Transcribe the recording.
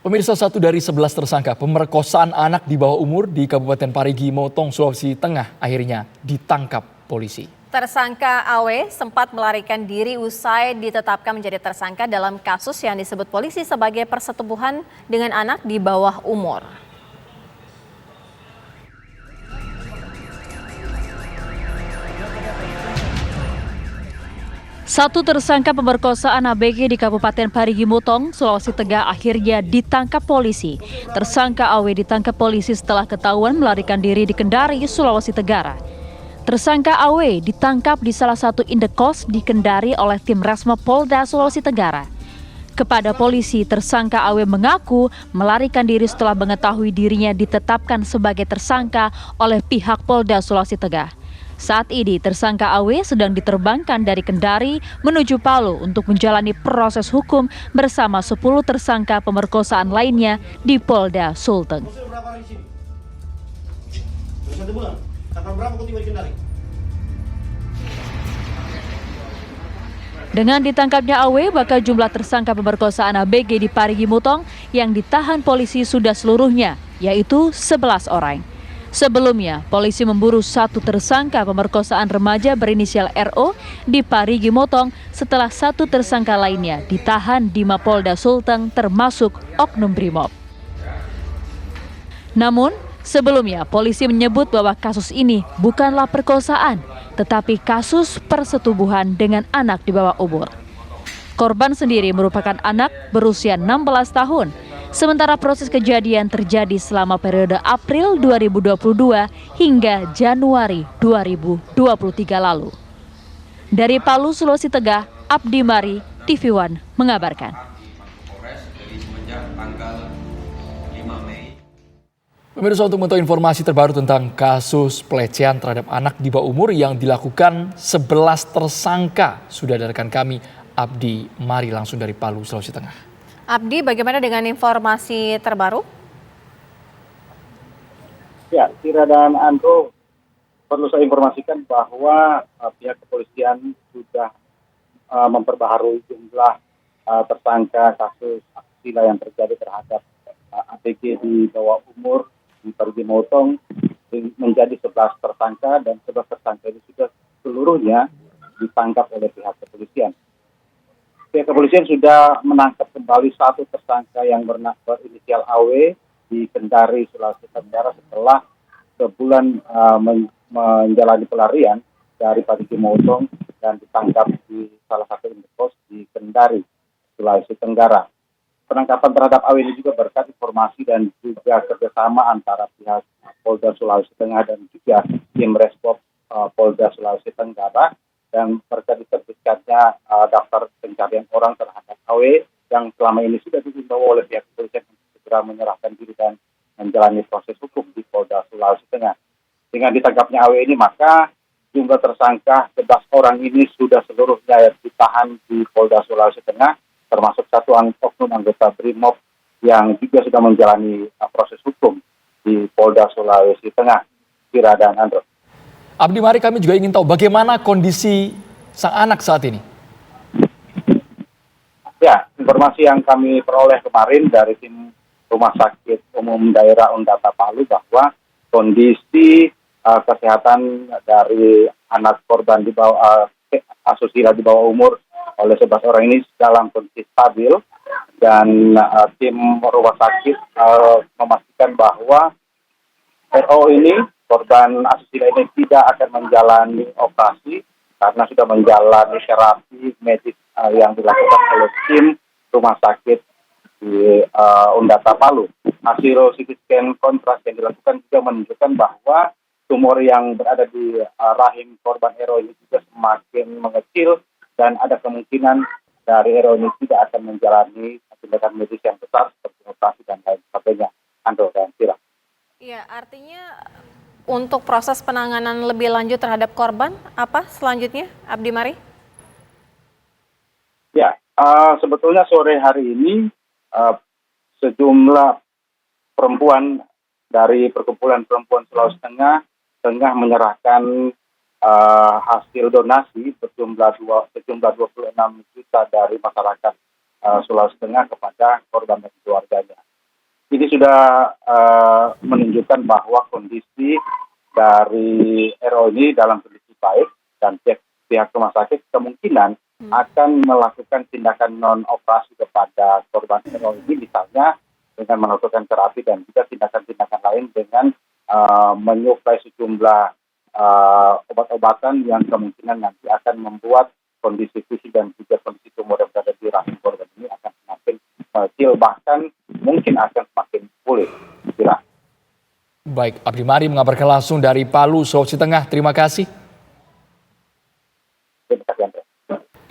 Pemirsa, 1 dari 11 tersangka pemerkosaan anak di bawah umur di Kabupaten Parigi Motong, Sulawesi Tengah akhirnya ditangkap polisi. Tersangka AW sempat melarikan diri usai ditetapkan menjadi tersangka dalam kasus yang disebut polisi sebagai persetubuhan dengan anak di bawah umur. Satu tersangka pemerkosaan ABG di Kabupaten Parigi Motong, Sulawesi Tengah akhirnya ditangkap polisi. Tersangka AW ditangkap polisi setelah ketahuan melarikan diri di Kendari, Sulawesi Tenggara. Tersangka AW ditangkap di salah satu indekos di Kendari oleh tim Resmo Polda Sulawesi Tenggara. Kepada polisi, tersangka AW mengaku melarikan diri setelah mengetahui dirinya ditetapkan sebagai tersangka oleh pihak Polda Sulawesi Tengah. Saat ini tersangka AW sedang diterbangkan dari Kendari menuju Palu untuk menjalani proses hukum bersama 10 tersangka pemerkosaan lainnya di Polda Sulteng. Dengan ditangkapnya AW, maka jumlah tersangka pemerkosaan ABG di Parigi Motong yang ditahan polisi sudah seluruhnya, yaitu 11 orang. Sebelumnya, polisi memburu satu tersangka pemerkosaan remaja berinisial RO di Parigi Motong setelah satu tersangka lainnya ditahan di Mapolda Sulteng termasuk Oknum Brimob. Namun, sebelumnya polisi menyebut bahwa kasus ini bukanlah perkosaan, tetapi kasus persetubuhan dengan anak di bawah umur. Korban sendiri merupakan anak berusia 16 tahun. Sementara proses kejadian terjadi selama periode April 2022 hingga Januari 2023 lalu. Dari Palu, Sulawesi Tengah, Abdi Mari, TV One mengabarkan. Pemirsa, untuk mengetahui informasi terbaru tentang kasus pelecehan terhadap anak di bawah umur yang dilakukan 11 tersangka, sudah ada rekan kami Abdi Mari langsung dari Palu, Sulawesi Tengah. Abdi, bagaimana dengan informasi terbaru? Ya, Tira dan Andro, perlu saya informasikan bahwa pihak kepolisian sudah memperbaharui jumlah tersangka kasus asusila yang terjadi terhadap ABG di bawah umur di Parigi Motong menjadi 11 tersangka, dan 11 tersangka ini sudah seluruhnya ditangkap oleh pihak kepolisian. Pihak kepolisian sudah menangkap kembali satu tersangka yang berinisial AW di Kendari, Sulawesi Tenggara setelah sebulan menjalani pelarian dari Parigi Motong dan ditangkap di salah satu indekos di Kendari, Sulawesi Tenggara. Penangkapan terhadap AW ini juga berkat informasi dan juga kerjasama antara pihak Polda Sulawesi Tengah dan juga tim Resmob Polda Sulawesi Tenggara, dan berkat diterbitkannya daftar pencarian orang terhadap AW yang selama ini sudah dihimbau oleh pihak kepolisian untuk segera menyerahkan diri dan menjalani proses hukum di Polda Sulawesi Tengah. Dengan ditangkapnya AW ini, maka jumlah tersangka 11 orang ini sudah seluruhnya ditahan di Polda Sulawesi Tengah, termasuk satu oknum anggota Brimob yang juga sudah menjalani proses hukum di Polda Sulawesi Tengah. Kira dan Andro. Abdi Mari, kami juga ingin tahu bagaimana kondisi sang anak saat ini. Ya, informasi yang kami peroleh kemarin dari tim Rumah Sakit Umum Daerah Undata Palu bahwa kondisi kesehatan dari anak korban di bawah asusila di bawah umur oleh 11 orang ini dalam kondisi stabil, dan tim rumah sakit memastikan bahwa RO ini, korban asusila ini, tidak akan menjalani operasi karena sudah menjalani terapi medis yang dilakukan oleh tim rumah sakit di Undata Palu. Hasil CT scan kontras yang dilakukan juga menunjukkan bahwa tumor yang berada di rahim korban RO ini juga semakin mengecil, dan ada kemungkinan dari RO ini tidak akan menjalani tindakan medis yang besar seperti operasi dan lain sebagainya. Andro dan Tira. Iya, artinya untuk proses penanganan lebih lanjut terhadap korban, apa selanjutnya, Abdi Mari? Ya, sebetulnya sore hari ini sejumlah perempuan dari Perkumpulan Perempuan Sulawesi Tengah menyerahkan hasil donasi sejumlah 26 juta dari masyarakat Sulawesi Tengah kepada korban dan keluarganya. sudah menunjukkan bahwa kondisi dari RO ini dalam kondisi baik dan pihak rumah sakit kemungkinan akan melakukan tindakan non-operasi kepada korban RO ini, misalnya dengan melakukan terapi dan juga tindakan-tindakan lain dengan menyuplai sejumlah obat-obatan yang kemungkinan nanti akan membuat kondisi fisik dan juga kondisi tumor yang berada di rahim korban ini akan semakin kecil, bahkan mungkin akan semakin pulih. Baik, Abdi Mari mengabarkan langsung dari Palu, Sulawesi Tengah. Terima kasih. Terima kasih.